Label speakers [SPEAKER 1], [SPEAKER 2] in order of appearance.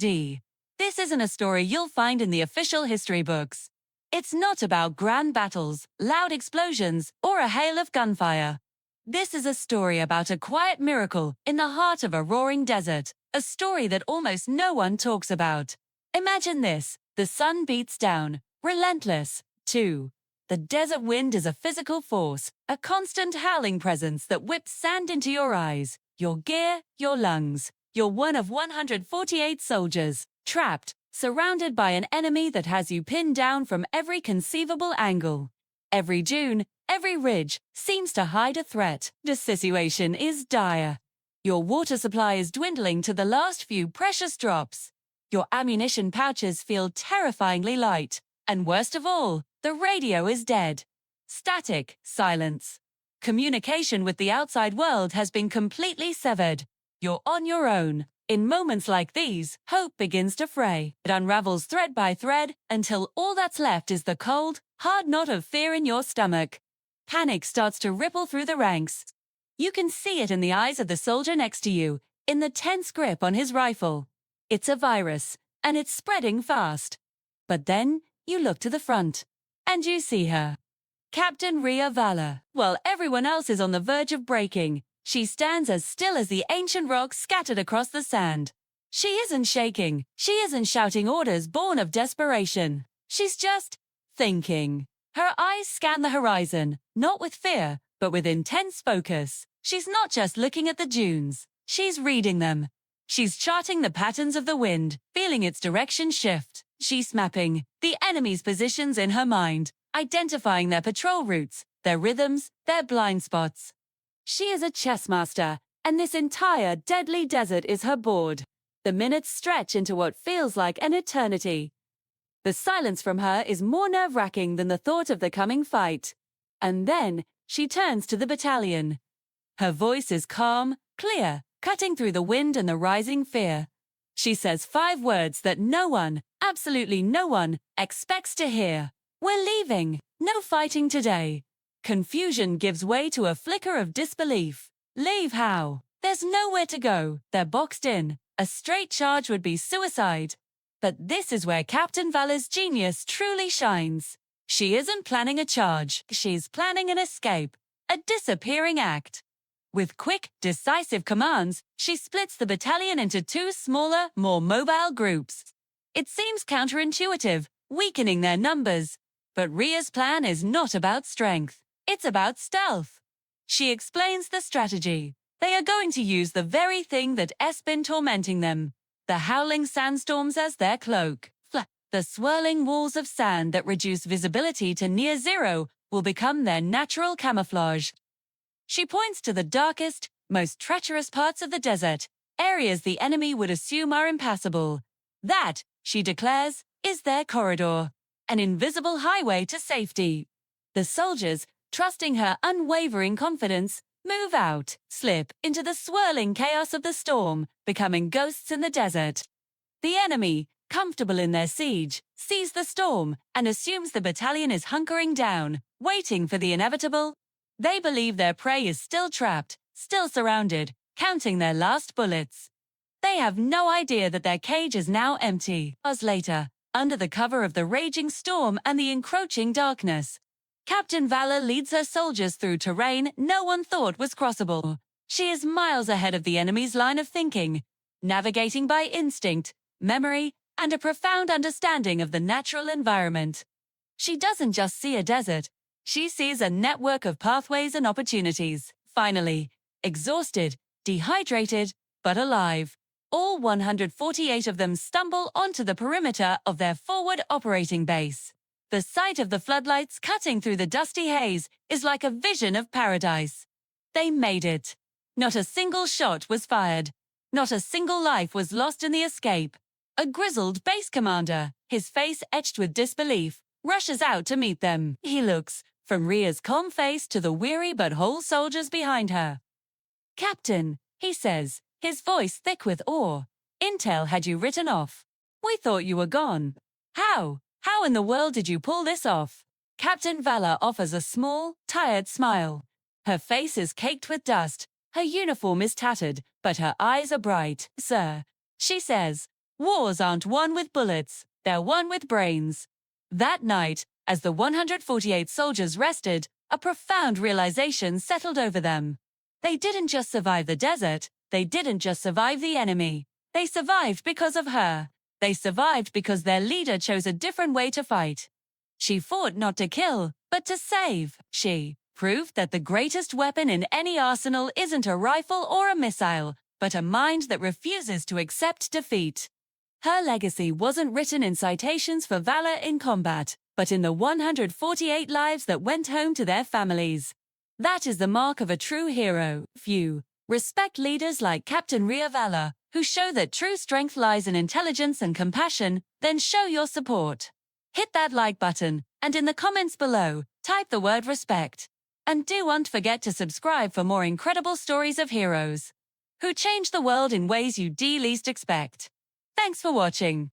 [SPEAKER 1] This isn't a story you'll find in the official history books. It's not about grand battles, loud explosions, or a hail of gunfire. This is a story about a quiet miracle in the heart of a roaring desert, a story that almost no one talks about. Imagine this: the sun beats down, relentless. 2. The desert wind is a physical force, a constant howling presence that whips sand into your eyes, your gear, your lungs. You're one of 148 soldiers, trapped, surrounded by an enemy that has you pinned down from every conceivable angle. Every dune, every ridge seems to hide a threat. The situation is dire. Your water supply is dwindling to the last few precious drops. Your ammunition pouches feel terrifyingly light. And worst of all, the radio is dead. Static silence. Communication with the outside world has been completely severed. You're on your own. In moments like these, hope begins to fray. It unravels thread by thread until all that's left is the cold, hard knot of fear in your stomach. Panic starts to ripple through the ranks. You can see it in the eyes of the soldier next to you, in the tense grip on his rifle. It's a virus, and it's spreading fast. But then, you look to the front, and you see her. Captain Rhea Valor. While everyone else is on the verge of breaking, she stands as still as the ancient rocks scattered across the sand. She isn't shaking. She isn't shouting orders born of desperation. She's just thinking. Her eyes scan the horizon, not with fear, but with intense focus. She's not just looking at the dunes. She's reading them. She's charting the patterns of the wind, feeling its direction shift. She's mapping the enemy's positions in her mind, identifying their patrol routes, their rhythms, their blind spots. She is a chess master, and this entire deadly desert is her board. The minutes stretch into what feels like an eternity. The silence from her is more nerve-wracking than the thought of the coming fight. And then, she turns to the battalion. Her voice is calm, clear, cutting through the wind and the rising fear. She says 5 words that no one, absolutely no one, expects to hear. We're leaving. No fighting today. Confusion gives way to a flicker of disbelief. Leave how? There's nowhere to go. They're boxed in. A straight charge would be suicide. But this is where Captain Valor's genius truly shines. She isn't planning a charge. She's planning an escape. A disappearing act. With quick, decisive commands, she splits the battalion into 2 smaller, more mobile groups. It seems counterintuitive, weakening their numbers. But Rhea's plan is not about strength. It's about stealth. She explains the strategy. They are going to use the very thing that has been tormenting them. The howling sandstorms as their cloak. The swirling walls of sand that reduce visibility to near zero will become their natural camouflage. She points to the darkest, most treacherous parts of the desert, areas the enemy would assume are impassable. That, she declares, is their corridor, an invisible highway to safety. The soldiers, trusting her unwavering confidence, move out, slip into the swirling chaos of the storm, becoming ghosts in the desert. The enemy, comfortable in their siege, sees the storm and assumes the battalion is hunkering down, waiting for the inevitable. They believe their prey is still trapped, still surrounded, counting their last bullets. They have no idea that their cage is now empty. Hours later, under the cover of the raging storm and the encroaching darkness, Captain Valor leads her soldiers through terrain no one thought was crossable. She is miles ahead of the enemy's line of thinking, navigating by instinct, memory, and a profound understanding of the natural environment. She doesn't just see a desert. She sees a network of pathways and opportunities. Finally, exhausted, dehydrated, but alive, all 148 of them stumble onto the perimeter of their forward operating base. The sight of the floodlights cutting through the dusty haze is like a vision of paradise. They made it. Not a single shot was fired. Not a single life was lost in the escape. A grizzled base commander, his face etched with disbelief, rushes out to meet them. He looks, from Rhea's calm face to the weary but whole soldiers behind her. "Captain," he says, his voice thick with awe. "Intel had you written off. We thought you were gone. How in the world did you pull this off?" Captain Valor offers a small, tired smile. Her face is caked with dust, her uniform is tattered, but her eyes are bright. "Sir," she says, Wars aren't won with bullets, they're won with brains. That night, as the 148 soldiers rested, a profound realization settled over them. They didn't just survive the desert, they didn't just survive the enemy. They survived because of her. They survived because their leader chose a different way to fight. She fought not to kill, but to save. She proved that the greatest weapon in any arsenal isn't a rifle or a missile, but a mind that refuses to accept defeat. Her legacy wasn't written in citations for valor in combat, but in the 148 lives that went home to their families. That is the mark of a true hero. Few respect leaders like Captain Ria Valor, who show that true strength lies in intelligence and compassion, then show your support. Hit that like button, and in the comments below, type the word respect. And don't forget to subscribe for more incredible stories of heroes who change the world in ways you least expect. Thanks for watching.